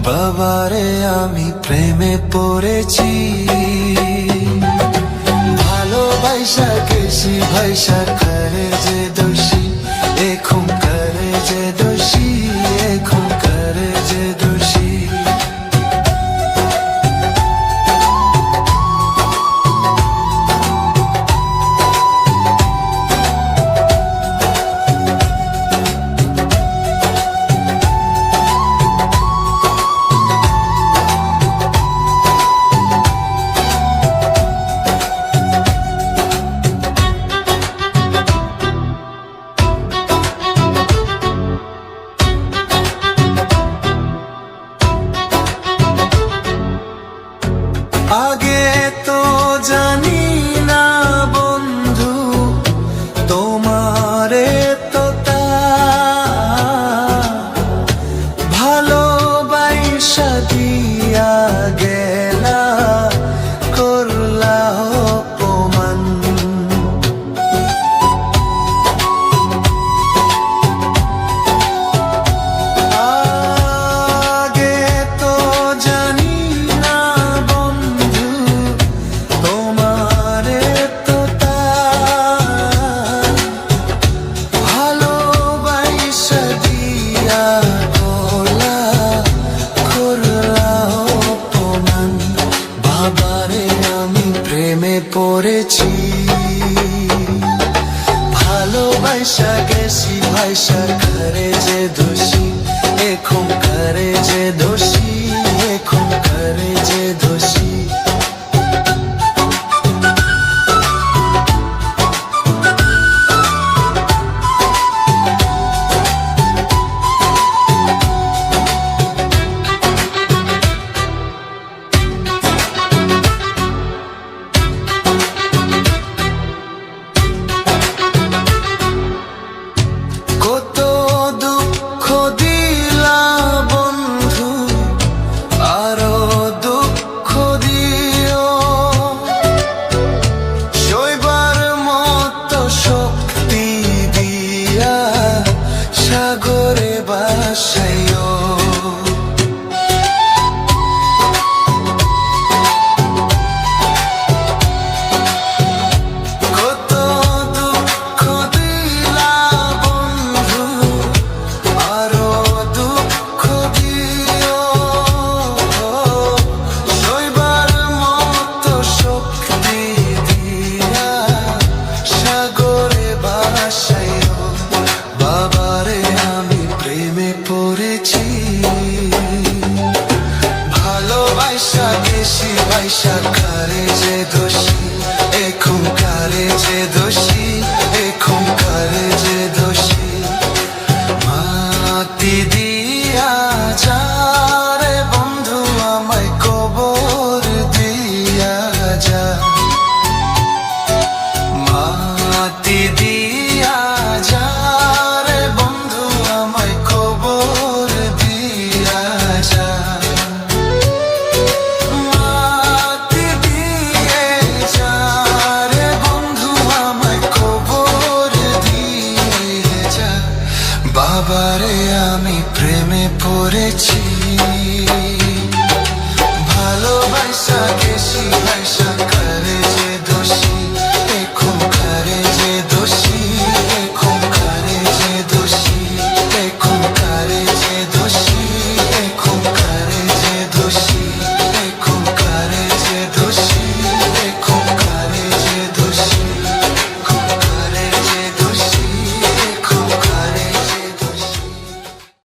বাবারে আমি প্রেমে পড়েছি, ভালোবাসা গেছি ভাইসা করে যে দোষী, এখন করে যে দোষী, এখন করে যে দোষী। আগে তো জানি না বন্ধু তোমারে তো ভালোবাসা দিয়া গেলা, করলা অপমান। আগে তো জানি না বন্ধু তোমারে তো ভালোবাসা দিয়া গলা, করলা অপমান। বাবারে আমি প্রেমে পড়েছি, ভালোবাসা গেছি ভাইসা করে যে দোষী, এখন করে যে দোষী, এখন করে যে দোষী। কত দুঃখ দিলা বন্ধু, আরো দুঃখ দিও, সইবার মতো শক্তি দিয়া সাগরে ভাসাইও। কত দুঃখ দিলা বন্ধু, আরো দুঃখ দিও, সইবার মতো শক্তি দিয়া সাগরে ভাসাইও। বাবারে আমি প্রেমে পড়েছি, ভালোবাসা গেছি ভাইসা করে যে দোষী, এখন করে যে দোষী, এখন করে যে দোষী। মাটি দিয়া যা রে বন্ধু আমায় কবর দিয়া যা, মাটি দিয়া যা রে বন্ধু আমায় কবর দিয়া যা। মাটি দিয়ে যা রে বন্ধু আমায় কবর দিয়ে যা। বাবারে আমি প্রেমে পড়েছি, ভালোবাসা গেছি